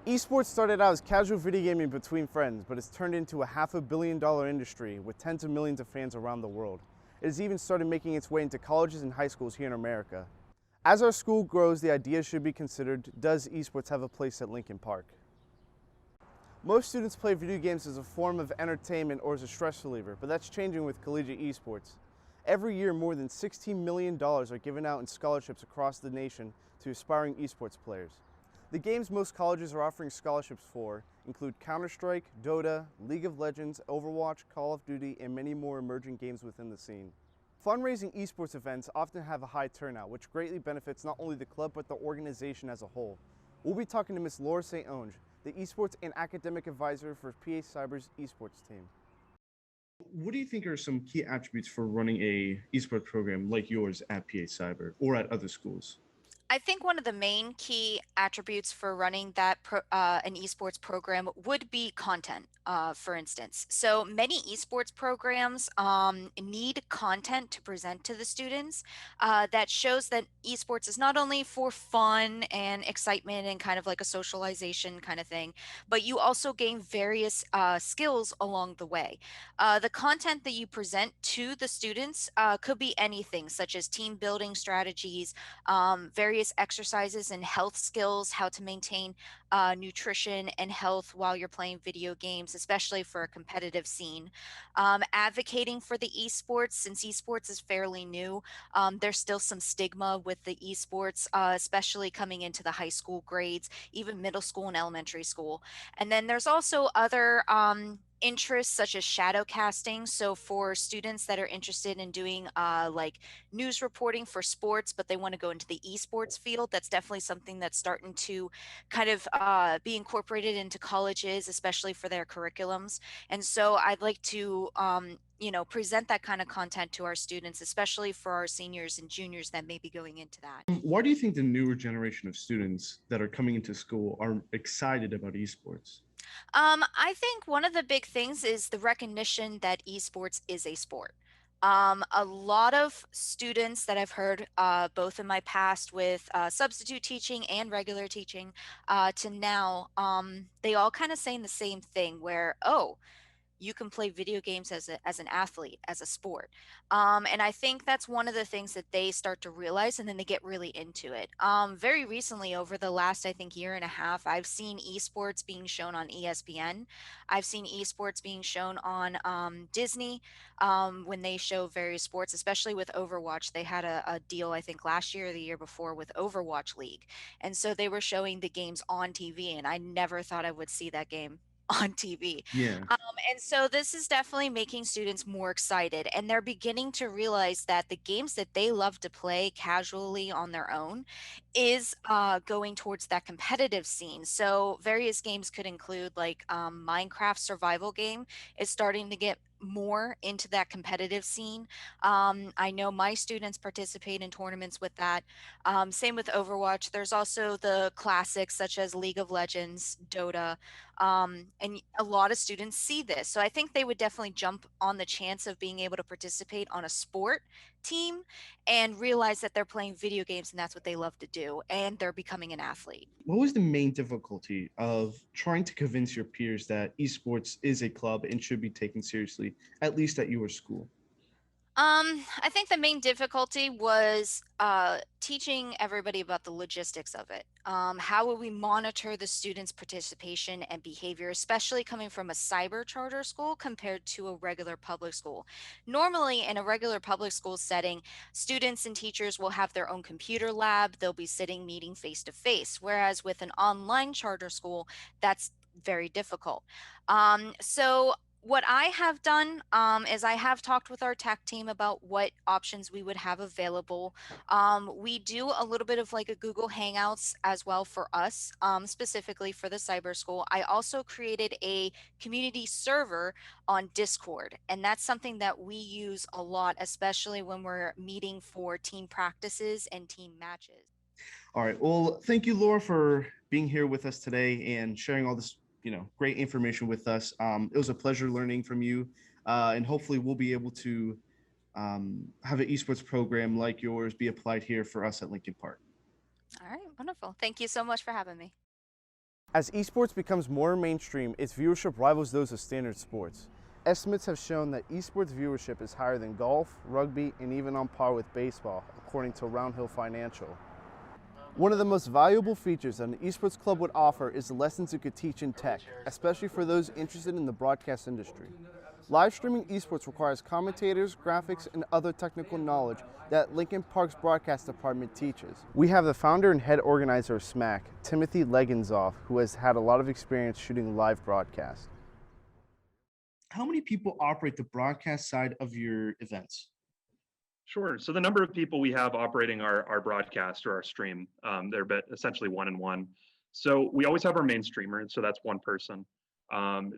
Esports started out as casual video gaming between friends, but it's turned into a $500 million industry with tens of millions of fans around the world. It has even started making its way into colleges and high schools here in America. As our school grows, the idea should be considered, does esports have a place at Lincoln Park? Most students play video games as a form of entertainment or as a stress reliever, but that's changing with collegiate esports. Every year, more than $16 million are given out in scholarships across the nation to aspiring esports players. The games most colleges are offering scholarships for include Counter-Strike, Dota, League of Legends, Overwatch, Call of Duty, and many more emerging games within the scene. Fundraising esports events often have a high turnout, which greatly benefits not only the club but the organization as a whole. We'll be talking to Ms. Laura St. Onge, the esports and academic advisor for PA Cyber's esports team. What do you think are some key attributes for running a esports program like yours at PA Cyber or at other schools? I think one of the main key attributes for running an esports program would be content, for instance. So many esports programs need content to present to the students that shows that esports is not only for fun and excitement and kind of like a socialization kind of thing, but you also gain various skills along the way. The content that you present to the students could be anything, such as team building strategies, various exercises and health skills, how to maintain nutrition and health while you're playing video games, especially for a competitive scene. Advocating for the esports, since esports is fairly new, there's still some stigma with the esports, especially coming into the high school grades, even middle school and elementary school. And then there's also other interests such as shadow casting. So for students that are interested in doing like news reporting for sports, but they want to go into the esports field, that's definitely something that's starting to kind of be incorporated into colleges, especially for their curriculums. And so I'd like to, present that kind of content to our students, especially for our seniors and juniors that may be going into that. Why do you think the newer generation of students that are coming into school are excited about esports? I think one of the big things is the recognition that esports is a sport. A lot of students that I've heard, both in my past with substitute teaching and regular teaching, to now, they all kind of saying the same thing where, oh, you can play video games as an athlete, as a sport. And I think that's one of the things that they start to realize, and then they get really into it. Very recently, over the last, I think, year and a half, I've seen esports being shown on ESPN. I've seen esports being shown on Disney when they show various sports, especially with Overwatch. They had a deal, I think, last year or the year before with Overwatch League. And so they were showing the games on TV, and I never thought I would see that game on TV. Yeah. And so this is definitely making students more excited, and they're beginning to realize that the games that they love to play casually on their own is going towards that competitive scene. So various games could include like Minecraft survival game is starting to get more into that competitive scene. I know my students participate in tournaments with that. Same with Overwatch. There's also the classics such as League of Legends, Dota, and a lot of students see this. So I think they would definitely jump on the chance of being able to participate on a sport team and realize that they're playing video games and that's what they love to do, and they're becoming an athlete. What was the main difficulty of trying to convince your peers that esports is a club and should be taken seriously, at least at your school? I think the main difficulty was teaching everybody about the logistics of it. How will we monitor the students' participation and behavior, especially coming from a cyber charter school compared to a regular public school? Normally, in a regular public school setting, students and teachers will have their own computer lab, they'll be sitting meeting face to face, whereas with an online charter school, that's very difficult. So what I have done is I have talked with our tech team about what options we would have available. We do a little bit of like a Google Hangouts as well for us, specifically for the cyber school. I also created a community server on Discord, and that's something that we use a lot, especially when we're meeting for team practices and team matches. All right. Well, thank you, Laura, for being here with us today and sharing all this, great information with us. It was a pleasure learning from you, and hopefully we'll be able to have an esports program like yours be applied here for us at Lincoln Park. All right, wonderful. Thank you so much for having me. As esports becomes more mainstream, its viewership rivals those of standard sports. Estimates have shown that esports viewership is higher than golf, rugby, and even on par with baseball, according to Roundhill Financial. One of the most valuable features that an esports club would offer is the lessons it could teach in tech, especially for those interested in the broadcast industry. Live streaming esports requires commentators, graphics, and other technical knowledge that Lincoln Park's broadcast department teaches. We have the founder and head organizer of SMAC, Timothy Legenzoff, who has had a lot of experience shooting live broadcasts. How many people operate the broadcast side of your events? Sure. So the number of people we have operating our broadcast or our stream, they're essentially one and one. So we always have our main streamer, and so that's one person.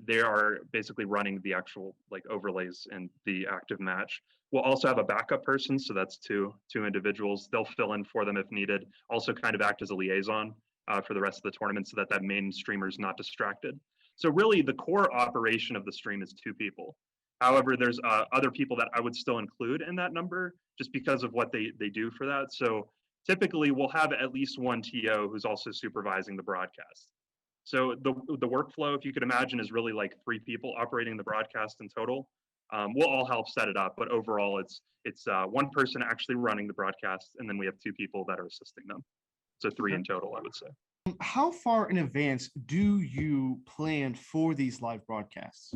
They are basically running the actual like overlays in the active match. We'll also have a backup person, so that's two individuals. They'll fill in for them if needed. Also, kind of act as a liaison for the rest of the tournament, so that main streamer is not distracted. So really, the core operation of the stream is two people. However, there's other people that I would still include in that number just because of what they do for that. So typically, we'll have at least one TO who's also supervising the broadcast. So the workflow, if you could imagine, is really like three people operating the broadcast in total. We'll all help set it up, but overall, it's one person actually running the broadcast, and then we have two people that are assisting them. So three in total, I would say. How far in advance do you plan for these live broadcasts?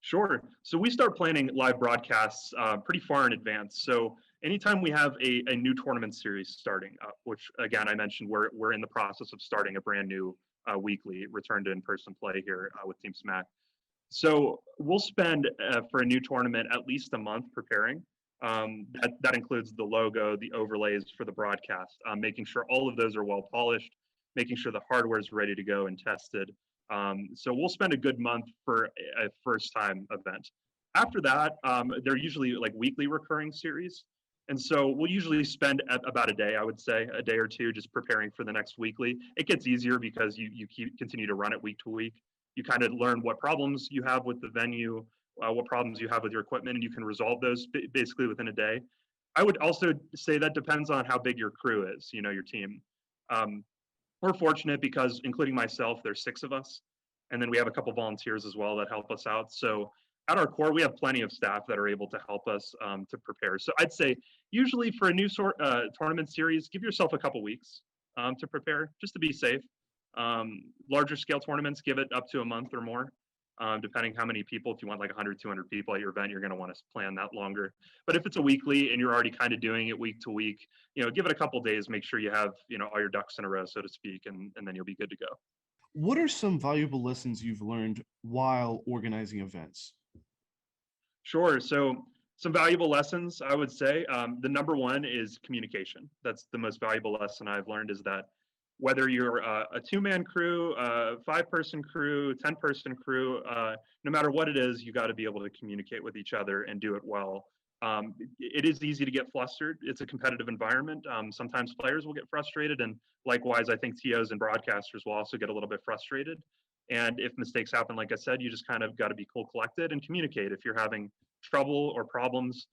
Sure. So we start planning live broadcasts pretty far in advance. So anytime we have a new tournament series starting up, which again, I mentioned we're in the process of starting a brand new weekly return to in-person play here with Team SMAC. So we'll spend for a new tournament at least a month preparing. That includes the logo, the overlays for the broadcast, making sure all of those are well polished, making sure the hardware is ready to go and tested. So we'll spend a good month for a first time event. After that, they're usually like weekly recurring series. And so we'll usually spend about a day, I would say, a day or two just preparing for the next weekly. It gets easier because you continue to run it week to week. You kind of learn what problems you have with the venue, what problems you have with your equipment, and you can resolve those basically within a day. I would also say that depends on how big your crew is, your team. We're fortunate because, including myself, there's 6 of us. And then we have a couple volunteers as well that help us out. So at our core, we have plenty of staff that are able to help us to prepare. So I'd say usually for a new tournament series, give yourself a couple weeks to prepare just to be safe. Larger scale tournaments, give it up to a month or more. Depending how many people. If you want like 100, 200 people at your event, you're going to want to plan that longer. But if it's a weekly and you're already kind of doing it week to week, give it a couple days, make sure you have, all your ducks in a row, so to speak, and then you'll be good to go. What are some valuable lessons you've learned while organizing events? Sure. So some valuable lessons, I would say. The number one is communication. That's the most valuable lesson I've learned, is that whether you're a 2-man crew, a 5-person crew, 10-person crew, no matter what it is, you got to be able to communicate with each other and do it well. It is easy to get flustered. It's a competitive environment. Sometimes players will get frustrated, and likewise, I think TOs and broadcasters will also get a little bit frustrated. And if mistakes happen, like I said, you just kind of got to be cool, collected, and communicate. If you're having trouble or problems,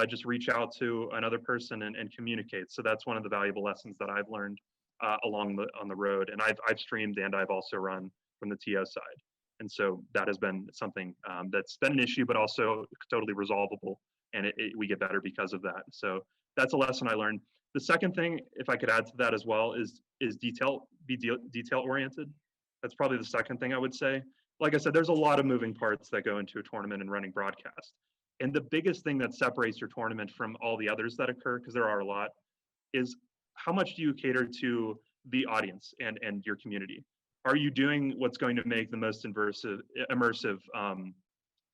just reach out to another person and communicate. So that's one of the valuable lessons that I've learned on the road. And I've streamed and I've also run from the TO side. And so that has been something that's been an issue, but also totally resolvable. And we get better because of that. So that's a lesson I learned. The second thing, if I could add to that as well, is be detail oriented. That's probably the second thing I would say. Like I said, there's a lot of moving parts that go into a tournament and running broadcast. And the biggest thing that separates your tournament from all the others that occur, because there are a lot, is how much do you cater to the audience and your community? Are you doing what's going to make the most immersive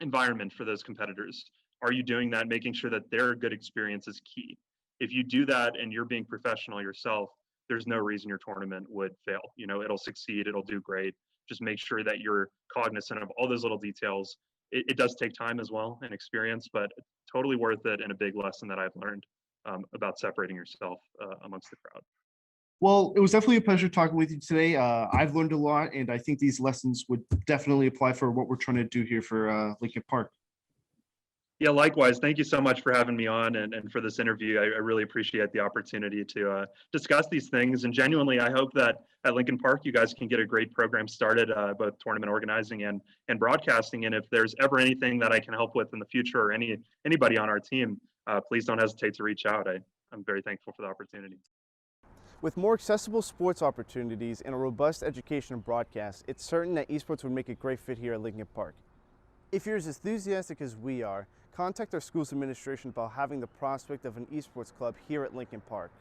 environment for those competitors? Are you doing that, making sure that their good experience is key? If you do that and you're being professional yourself, there's no reason your tournament would fail. It'll succeed, it'll do great. Just make sure that you're cognizant of all those little details. It does take time as well and experience, but totally worth it, and a big lesson that I've learned about separating yourself amongst the crowd. Well, it was definitely a pleasure talking with you today. I've learned a lot, and I think these lessons would definitely apply for what we're trying to do here for Lincoln Park. Yeah, likewise. Thank you so much for having me on and for this interview. I really appreciate the opportunity to discuss these things. And genuinely, I hope that at Lincoln Park, you guys can get a great program started, both tournament organizing and broadcasting. And if there's ever anything that I can help with in the future or anybody on our team, please don't hesitate to reach out. I'm very thankful for the opportunity. With more accessible sports opportunities and a robust education and broadcast, it's certain that esports would make a great fit here at Lincoln Park. If you're as enthusiastic as we are, contact our school's administration about having the prospect of an esports club here at Lincoln Park.